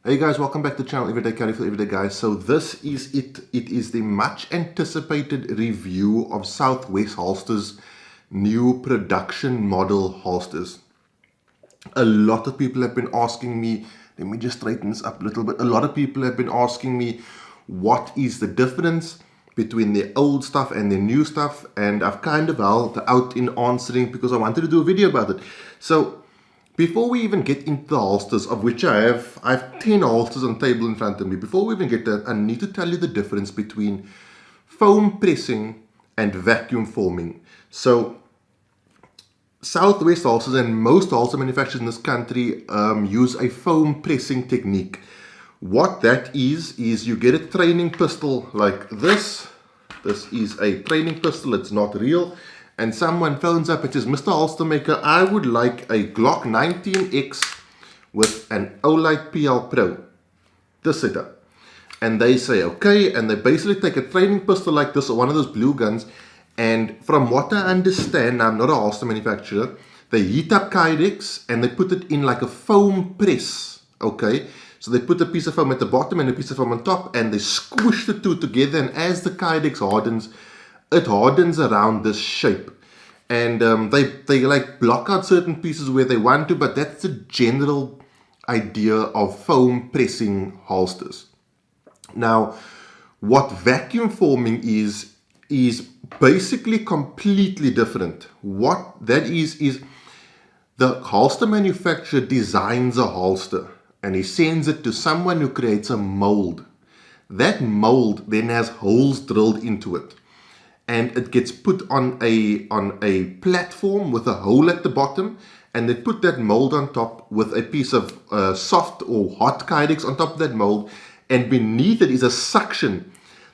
Hey guys, welcome back to the channel Everyday Carry for Everyday Guys. So this is it. It is the much anticipated review of Southwest Holsters' new production model holsters. A lot of people have been asking me, let me just straighten this up a little bit. A lot of people have been asking me what is the difference between the old stuff and the new stuff, and I've kind of held out in answering because I wanted to do a video about it. So before we even get into the holsters, of which I have 10 holsters on the table in front of me. Before we even get that, I need to tell you the difference between foam pressing and vacuum forming. So Southwest holsters and most holster manufacturers in this country use a foam pressing technique. What that is you get a training pistol like this. This is a training pistol, it's not real. And someone phones up and says, Mr. Holster Maker, I would like a Glock 19X with an Olight PL Pro. This setup. And they say, okay, and they basically take a training pistol like this, or one of those blue guns, and from what I understand, I'm not a holster manufacturer, they heat up Kydex and they put it in like a foam press, okay? So they put a piece of foam at the bottom and a piece of foam on top, and they squish the two together, and as the Kydex hardens, it hardens around this shape. And they like block out certain pieces where they want to, but that's the general idea of foam pressing holsters. Now, what vacuum forming is basically completely different. What that is the holster manufacturer designs a holster and he sends it to someone who creates a mold. That mold then has holes drilled into it, and it gets put on a platform with a hole at the bottom, and they put that mold on top with a piece of soft or hot Kydex on top of that mold, and beneath it is a suction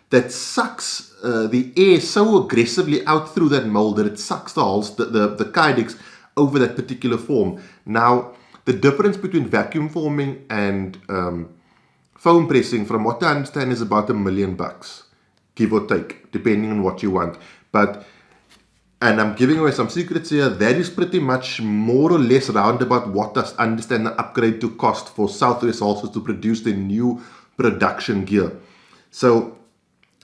that sucks the air so aggressively out through that mold that it sucks the Kydex over that particular form. Now, the difference between vacuum forming and foam pressing, from what I understand, is about $1 million. Give or take, depending on what you want. And I'm giving away some secrets here, that is pretty much more or less roundabout what I understand the upgrade to cost for Southwest Holsters to produce the new production gear. So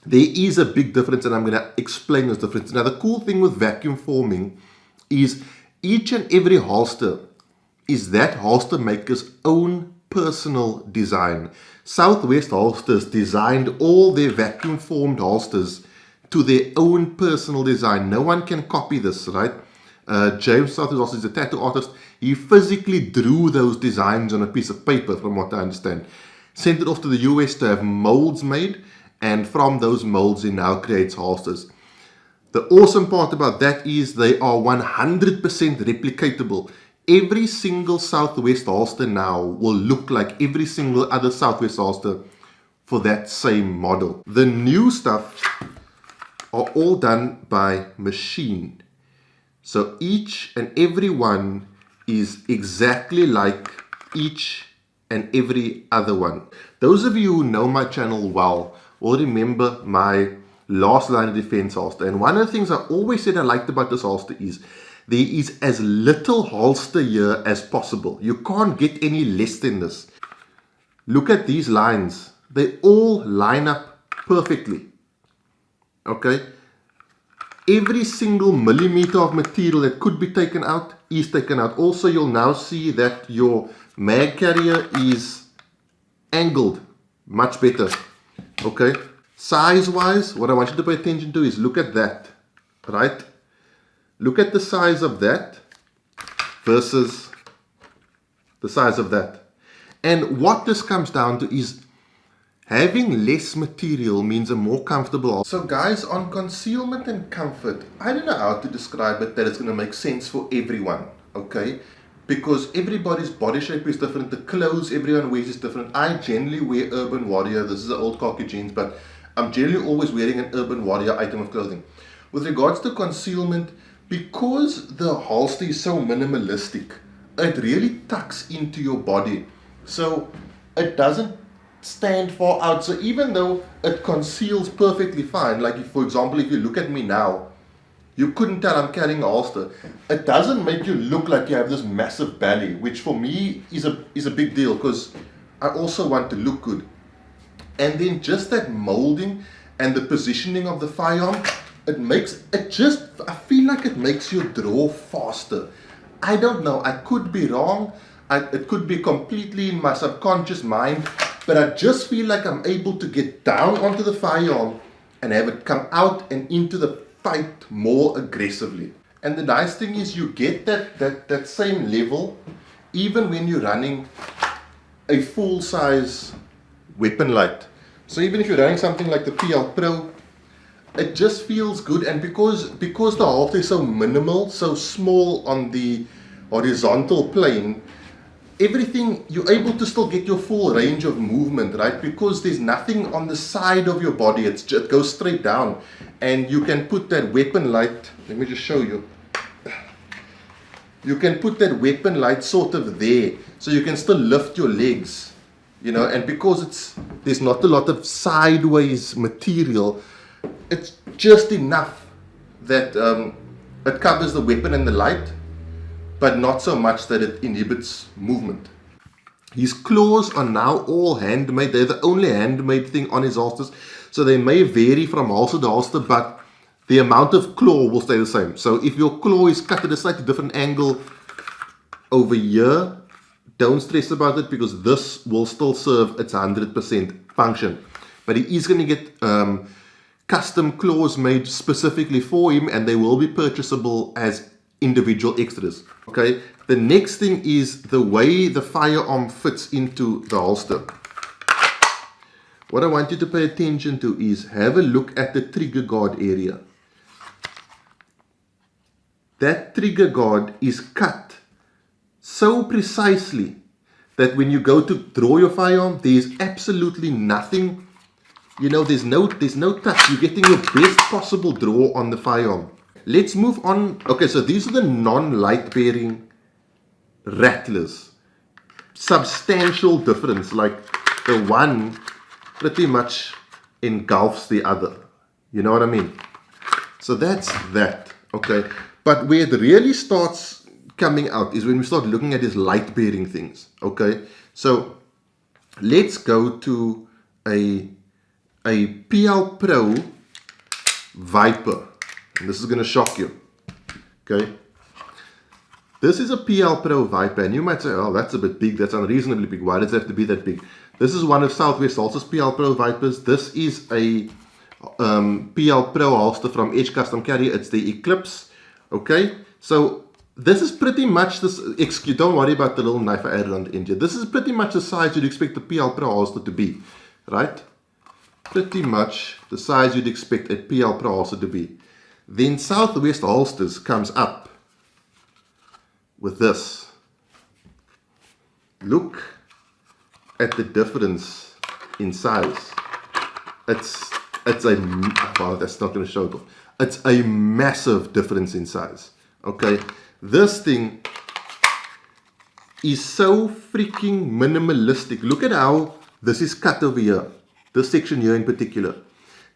there is a big difference, and I'm going to explain this difference. Now, the cool thing with vacuum forming is each and every holster is that holster maker's own personal design. Southwest Holsters designed all their vacuum formed holsters to their own personal design. No one can copy this, right? James Southwest Holsters is a tattoo artist. He physically drew those designs on a piece of paper, from what I understand. Sent it off to the US to have molds made, and from those molds he now creates holsters. The awesome part about that is they are 100% replicatable. Every single Southwest holster now will look like every single other Southwest holster for that same model. The new stuff are all done by machine. So each and every one is exactly like each and every other one. Those of you who know my channel well will remember my last line of defense holster. And one of the things I always said I liked about this holster is there is as little holster here as possible. You can't get any less than this. Look at these lines. They all line up perfectly. Okay? Every single millimeter of material that could be taken out is taken out. Also, you'll now see that your mag carrier is angled much better. Okay? Size-wise, what I want you to pay attention to is look at that. Right? Look at the size of that versus the size of that. And what this comes down to is having less material means a more comfortable holster. So guys, on concealment and comfort, I don't know how to describe it that it's going to make sense for everyone, okay? Because everybody's body shape is different, the clothes everyone wears is different. I generally wear Urban Warrior, this is an old khaki jeans, but I'm generally always wearing an Urban Warrior item of clothing. With regards to concealment, because the holster is so minimalistic, it really tucks into your body. So it doesn't stand far out. So even though it conceals perfectly fine, like if, for example, if you look at me now, you couldn't tell I'm carrying a holster. It doesn't make you look like you have this massive belly, which for me is a big deal, because I also want to look good. And then just that molding and the positioning of the firearm, I feel like it makes you draw faster. I don't know, I could be wrong, it could be completely in my subconscious mind, but I just feel like I'm able to get down onto the firearm and have it come out and into the fight more aggressively. And the nice thing is you get that same level even when you're running a full-size weapon light. So even if you're running something like the PL Pro, it just feels good. And because the holster is so minimal, so small on the horizontal plane, everything, you're able to still get your full range of movement, right? Because there's nothing on the side of your body, it goes straight down. And you can put that weapon light, let me just show you. You can put that weapon light sort of there, so you can still lift your legs, you know, and because there's not a lot of sideways material, it's just enough that it covers the weapon and the light, but not so much that it inhibits movement. His claws are now all handmade. They're the only handmade thing on his holsters, so they may vary from holster to holster, but the amount of claw will stay the same. So if your claw is cut at a slightly different angle over here, don't stress about it, because this will still serve its 100% function. But he is going to get custom claws made specifically for him, and they will be purchasable as individual extras. Okay, the next thing is the way the firearm fits into the holster. What I want you to pay attention to is have a look at the trigger guard area. That trigger guard is cut so precisely that when you go to draw your firearm, there is absolutely nothing, you know, there's no touch. You're getting your best possible draw on the firearm. Let's move on. Okay, so these are the non-light bearing rattlers. Substantial difference, like the one pretty much engulfs the other. You know what I mean? So that's that, okay? But where it really starts coming out is when we start looking at these light bearing things, okay? So let's go to a PL Pro Viper. And this is going to shock you, okay? This is a PL Pro Viper, and you might say, oh, that's a bit big, that's unreasonably big. Why does it have to be that big? This is one of Southwest Holster's PL Pro Vipers. This is a PL Pro holster from Edge Custom Carry. It's the Eclipse, okay? So this is pretty much this, don't worry about the little knife I added on the end here. This is pretty much the size you'd expect the PL Pro holster to be, right? Pretty much the size you'd expect a PL Pro holster to be. Then Southwest Holsters comes up with this. Look at the difference in size. It's a, well, that's not going to show it. It's a massive difference in size. Okay, this thing is so freaking minimalistic. Look at how this is cut over here. This section here in particular.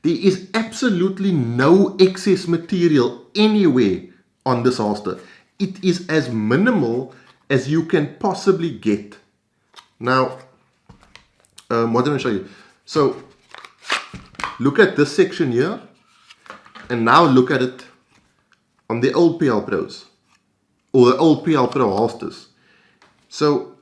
There is absolutely no excess material anywhere on this holster. It is as minimal as you can possibly get. Now, what did I show you? So, look at this section here, and now look at it on the old PL Pros, or the old PL Pro holsters. So,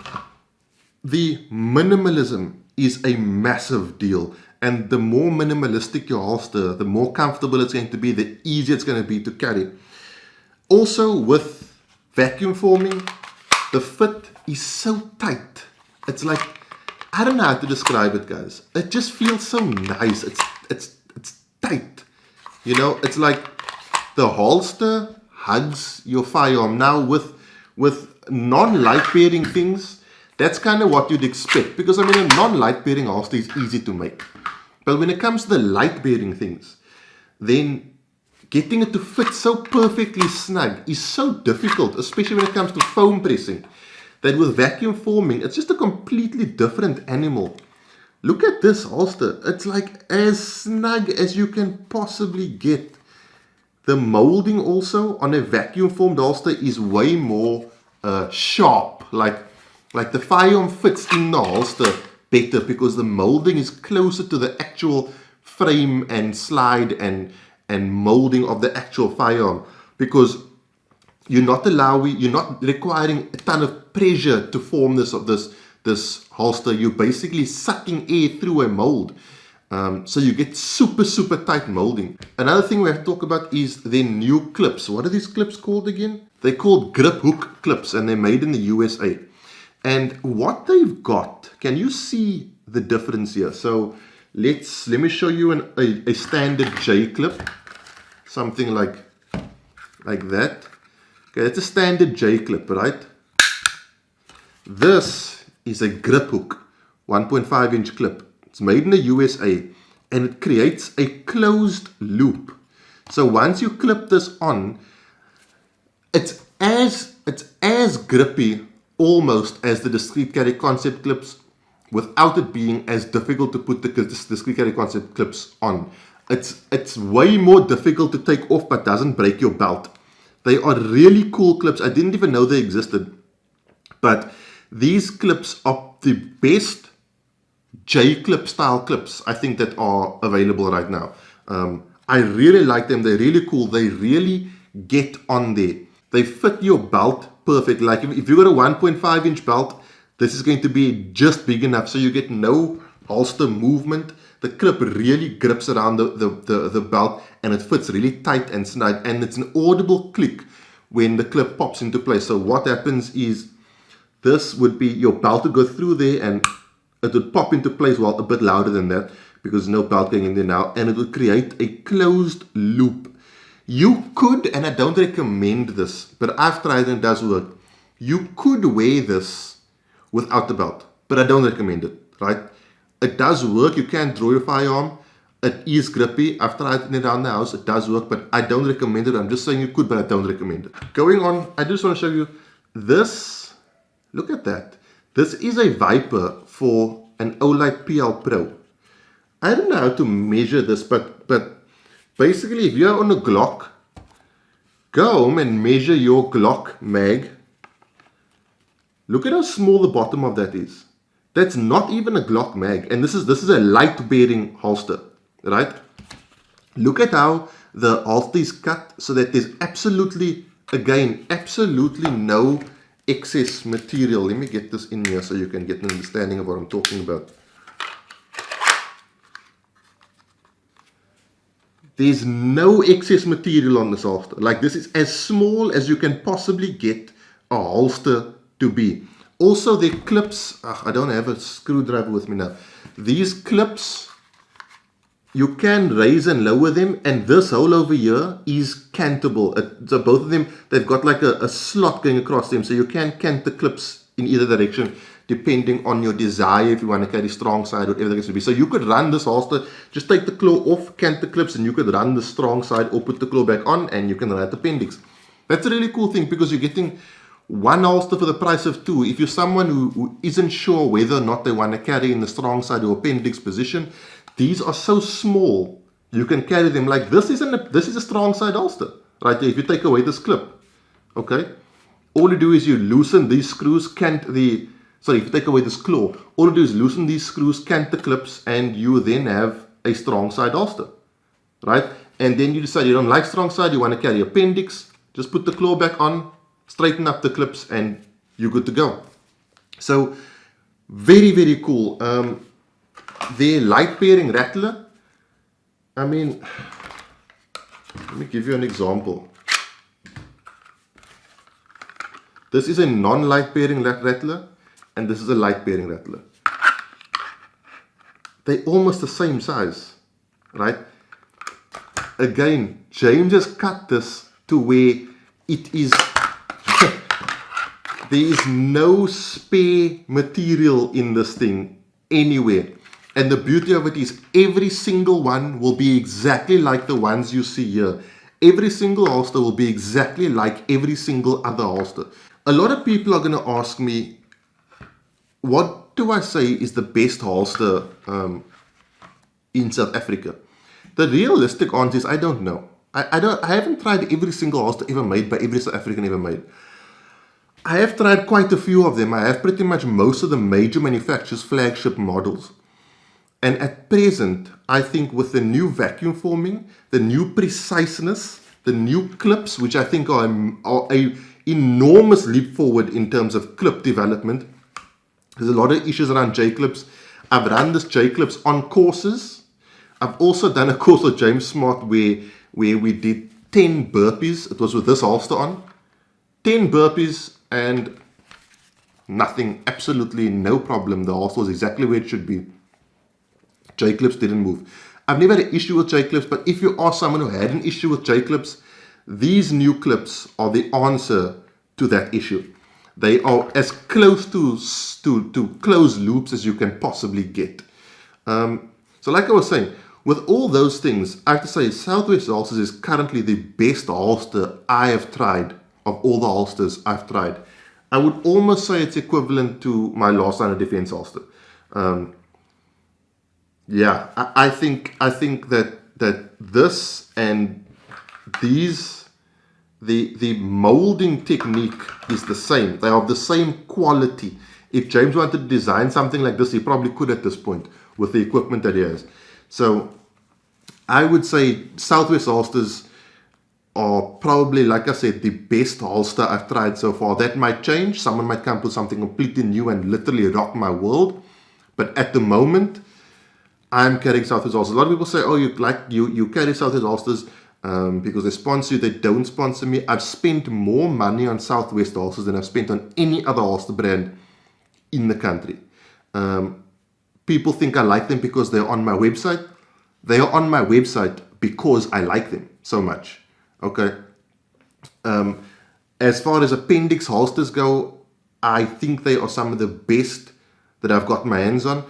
the minimalism is a massive deal. And the more minimalistic your holster, the more comfortable it's going to be, the easier it's going to be to carry. Also with vacuum forming, the fit is so tight. It's like, I don't know how to describe it, guys. It just feels so nice. It's tight. You know, it's like the holster hugs your firearm. Now with non-light bearing things, that's kind of what you'd expect. Because I mean, a non-light bearing holster is easy to make. But when it comes to the light bearing things, then getting it to fit so perfectly snug is so difficult, especially when it comes to foam pressing, that with vacuum forming, it's just a completely different animal. Look at this holster. It's like as snug as you can possibly get. The molding also on a vacuum formed holster is way more sharp. Like the firearm fits in the holster better because the molding is closer to the actual frame and slide and molding of the actual firearm, because you're not requiring a ton of pressure to form this holster. You're basically sucking air through a mold. So you get super tight molding. Another thing we have to talk about is their new clips. What are these clips called again? They're called grip hook clips, and they're made in the USA. And what they've got, can you see the difference here? So let me show you a standard J clip, something like that. Okay, that's a standard J clip, right? This is a grip hook, 1.5 inch clip. It's made in the USA, and it creates a closed loop. So once you clip this on, it's as grippy almost as the discrete carry concept clips, without it being as difficult to put the discrete carry concept clips on. It's way more difficult to take off, but doesn't break your belt. They are really cool clips. I didn't even know they existed, but these clips are the best J-clip style clips I think that are available right now. I really like them. They're really cool. They really get on there. They fit your belt perfect. Like if you've got a 1.5 inch belt, this is going to be just big enough so you get no holster movement. The clip really grips around the belt, and it fits really tight and snug, and it's an audible click when the clip pops into place. So what happens is, this would be your belt would go through there and it would pop into place, well, a bit louder than that because there's no belt going in there now, and it would create a closed loop. You could, and I don't recommend this, but I've tried and it does work. You could wear this without the belt, but I don't recommend it, right? It does work. You can draw your firearm. It is grippy. I've tried it around the house. It does work, but I don't recommend it. I'm just saying you could, but I don't recommend it. Going on, I just want to show you this. Look at that. This is a Viper for an Olight PL Pro. I don't know how to measure this, but basically if you're on a Glock, go home and measure your Glock mag. Look at how small the bottom of that is. That's not even a Glock mag, and this is a light bearing holster, right? Look at how the holster is cut so that there's absolutely no excess material. Let me get this in here so you can get an understanding of what I'm talking about. There's no excess material on this holster. Like, this is as small as you can possibly get a holster to be. Also, the clips, I don't have a screwdriver with me now. These clips, you can raise and lower them, and this hole over here is cantable. So both of them, they've got like a slot going across them, so you can cant the clips in either direction depending on your desire, if you want to carry strong side, whatever the case may be. So you could run this holster, just take the claw off, cant the clips, and you could run the strong side or put the claw back on, and you can run at appendix. That's a really cool thing because you're getting one holster for the price of two. If you're someone who isn't sure whether or not they want to carry in the strong side or appendix position, these are so small you can carry them. Like this is a strong side holster right there. If you take away this clip, okay, all you do is you loosen these screws, if you take away this claw, all you do is loosen these screws, cant the clips, and you then have a strong side holster, right? And then you decide you don't like strong side, you want to carry appendix, just put the claw back on, straighten up the clips, and you're good to go. So very, very cool. The light bearing rattler, I mean, let me give you an example. This is a non-light bearing rattler, and this is a light bearing rattler. They're almost the same size, right? Again, James has cut this to where it is there is no spare material in this thing anywhere. And the beauty of it is every single one will be exactly like the ones you see here. Every single holster will be exactly like every single other holster. A lot of people are going to ask me, what do I say is the best holster in South Africa? The realistic answer is I don't know. I haven't tried every single holster ever made by every South African ever made. I have tried quite a few of them. I have pretty much most of the major manufacturers' flagship models. And at present, I think with the new vacuum forming, the new preciseness, the new clips, which I think are a enormous leap forward in terms of clip development. There's a lot of issues around J-clips. I've run this J-clips on courses. I've also done a course with James Smart where we did 10 burpees. It was with this holster on. 10 burpees and nothing, absolutely no problem. The holster was exactly where it should be. J-clips didn't move. I've never had an issue with J-clips, but if you are someone who had an issue with J-clips, these new clips are the answer to that issue. They are as close to closed loops as you can possibly get. So like I was saying, with all those things, I have to say Southwest Holsters is currently the best holster I have tried of all the holsters I've tried. I would almost say it's equivalent to my last line of defense holster. Yeah, I think that this and these, the molding technique is the same. They are of the same quality. If James wanted to design something like this, he probably could at this point with the equipment that he has. So I would say Southwest Holsters are probably, like I said, the best holster I've tried so far. That might change. Someone might come up with something completely new and literally rock my world. But at the moment, I'm carrying Southwest Holsters. A lot of people say, oh, you carry Southwest Holsters because they sponsor you. They don't sponsor me. I've spent more money on Southwest Holsters than I've spent on any other holster brand in the country. People think I like them because they're on my website. They are on my website because I like them so much. Okay. As far as appendix holsters go, I think they are some of the best that I've got my hands on.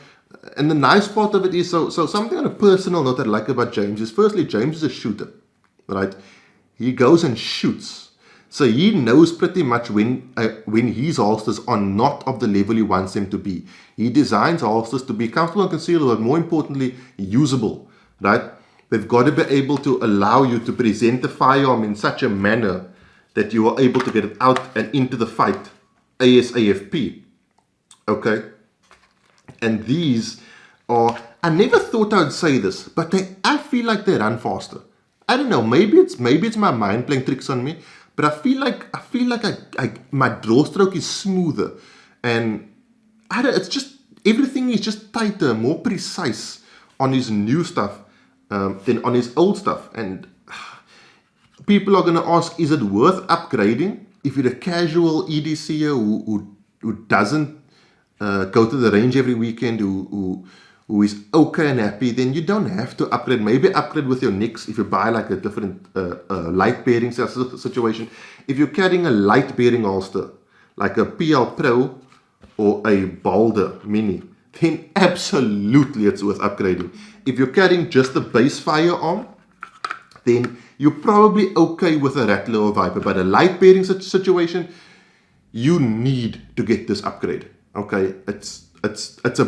And the nice part of it is, so something on a personal note that I like about James is, firstly, James is a shooter, right? He goes and shoots. So he knows pretty much when his holsters are not of the level he wants them to be. He designs holsters to be comfortable and concealable, but more importantly, usable, right? They've got to be able to allow you to present the firearm in such a manner that you are able to get it out and into the fight ASAP, okay? And these are, I never thought I would say this, but I feel like they run faster. I don't know, maybe it's my mind playing tricks on me, but I feel like my draw stroke is smoother, and it's just, everything is just tighter, more precise on his new stuff than on his old stuff. And people are going to ask, is it worth upgrading if you're a casual EDCer who doesn't go to the range every weekend, who is okay and happy? Then you don't have to upgrade. Maybe upgrade with your nicks if you buy like a different light bearing situation. If you're carrying a light bearing holster like a PL Pro or a Boulder Mini, then absolutely it's worth upgrading. If you're carrying just the base firearm, then you're probably okay with a Rattler or Viper. But a light bearing situation, you need to get this upgrade. Okay, it's a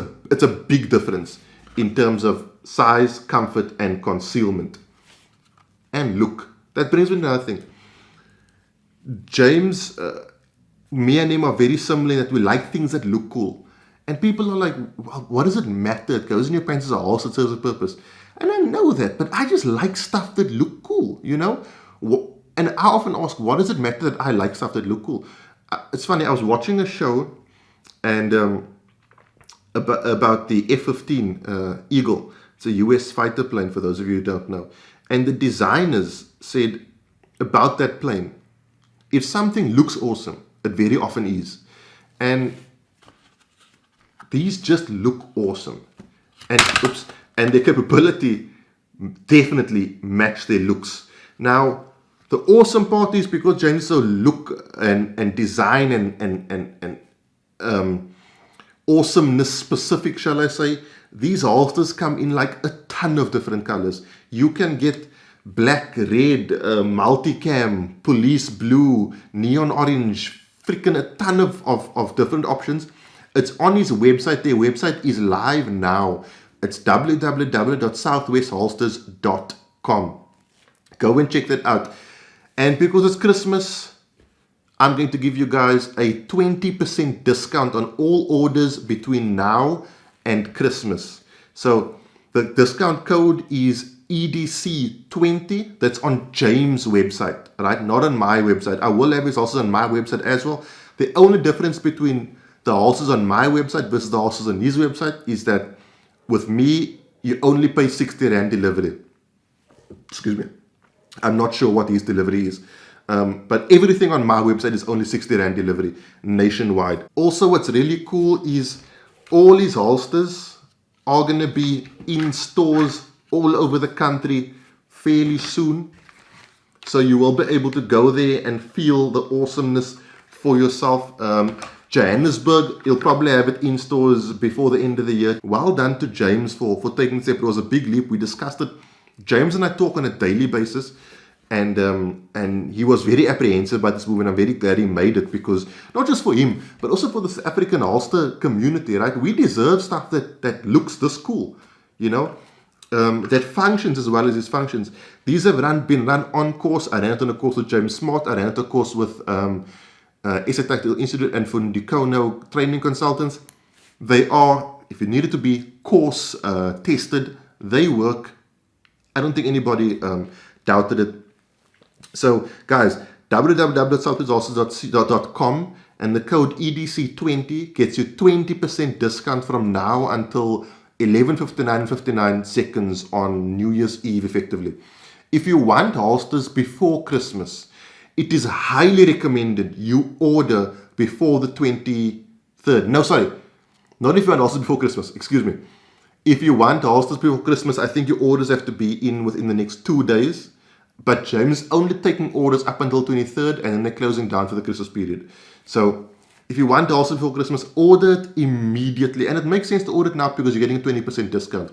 big difference in terms of size, comfort, and concealment. And look, that brings me to another thing. James, me and him are very similar in that we like things that look cool. And people are like, well, what does it matter? It goes in your pants as a holster, it serves a purpose. And I know that, but I just like stuff that look cool, you know? And I often ask, what does it matter that I like stuff that look cool? It's funny, I was watching a show and about the F-15 Eagle. It's a US fighter plane, for those of you who don't know. And the designers said about that plane, if something looks awesome, it very often is. And these just look awesome. And their capability definitely match their looks. Now, the awesome part is because James so look and design and awesomeness specific, shall I say, these holsters come in like a ton of different colors. You can get black, red, multicam, police blue, neon orange, freaking a ton of different options. It's on his website. Their website is live now. It's www.southwestholsters.com. Go and check that out. And because it's Christmas, I'm going to give you guys a 20% discount on all orders between now and Christmas. So the discount code is EDC20. That's on James' website, right? Not on my website. I will have his holsters on my website as well. The only difference between the holsters on my website versus the holsters on his website is that with me, you only pay 60 Rand delivery. Excuse me. I'm not sure what his delivery is. But everything on my website is only 60 Rand delivery nationwide. Also, what's really cool is all his holsters are going to be in stores all over the country fairly soon. So you will be able to go there and feel the awesomeness for yourself. Johannesburg, he'll probably have it in stores before the end of the year. Well done to James for taking the step. It was a big leap. We discussed it. James and I talk on a daily basis. And he was very apprehensive about this move, and I'm very glad he made it, because not just for him, but also for the South African holster community, right? We deserve stuff that looks this cool, you know, that functions as well as its functions. These have been run on course. I ran it on a course with James Smart. I ran it on a course with SA Tactical Institute and Fundikono training consultants. They are, if you need it to be, course tested. They work. I don't think anybody doubted it. So guys, www.southwestholsters.com, and the code EDC20 gets you 20% discount from now until 11:59 seconds on New Year's Eve effectively. If you want holsters before Christmas, it is highly recommended you order before the 23rd. No, sorry, not if you want holsters before Christmas, excuse me. If you want holsters before Christmas, I think your orders have to be in within the next 2 days. But James is only taking orders up until 23rd, and then they're closing down for the Christmas period. So if you want holsters before Christmas, order it immediately. And it makes sense to order it now because you're getting a 20% discount.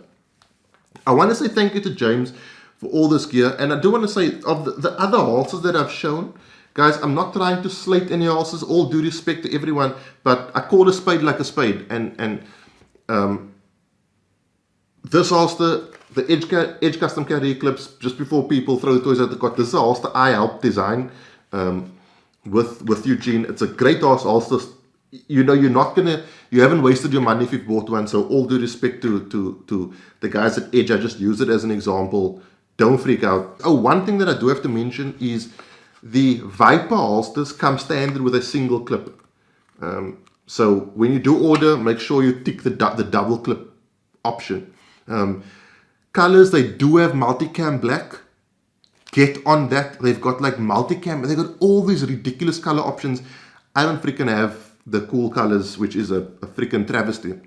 I want to say thank you to James for all this gear. And I do want to say, of the other holsters that I've shown, guys, I'm not trying to slate any holsters, all due respect to everyone, but I call a spade like a spade. And this holster, the Edge Custom Carry Clips, just before people throw the toys out the cot, this is a holster I helped design with Eugene. It's a great holster. You know, you haven't wasted your money if you've bought one. So all due respect to the guys at Edge, I just use it as an example. Don't freak out. Oh, one thing that I do have to mention is the Viper holsters come standard with a single clip. So when you do order, make sure you tick the double clip option. Colors, they do have multicam black. Get on that. They've got like multicam. They've got all these ridiculous color options. I don't freaking have the cool colors, which is a freaking travesty.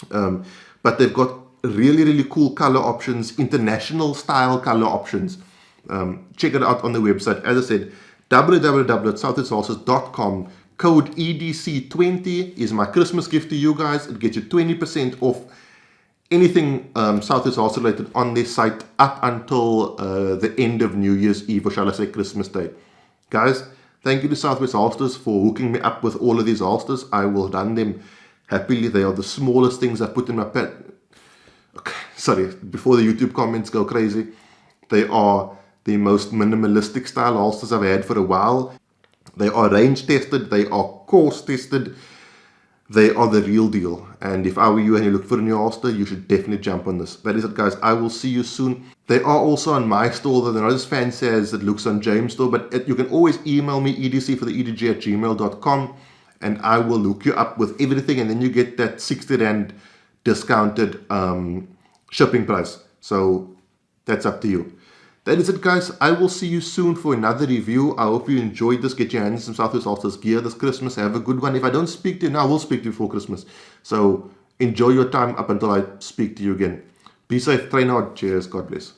But they've got really, really cool color options, international style color options. Check it out on the website. As I said, www.southwestholsters.com. Code EDC20 is my Christmas gift to you guys. It gets you 20% off anything Southwest Holsters related on their site up until the end of New Year's Eve, or shall I say Christmas Day. Guys, thank you to Southwest Holsters for hooking me up with all of these holsters. I will run them happily. They are the smallest things I put in my pet. Okay, sorry, before the YouTube comments go crazy. They are the most minimalistic style holsters I've had for a while. They are range tested. They are course tested. They are the real deal. And if I were you and you look for a new holster, you should definitely jump on this. That is it, guys. I will see you soon. They are also on my store, though they're not as fancy as it looks on James' store. But you can always email me, edc4theedg@gmail.com, and I will hook you up with everything. And then you get that 60 Rand discounted shipping price. So that's up to you. That is it, guys. I will see you soon for another review. I hope you enjoyed this. Get your hands on some Southwest Holsters gear this Christmas. Have a good one. If I don't speak to you now, I will speak to you before Christmas. So enjoy your time up until I speak to you again. Be safe, train hard. Cheers. God bless.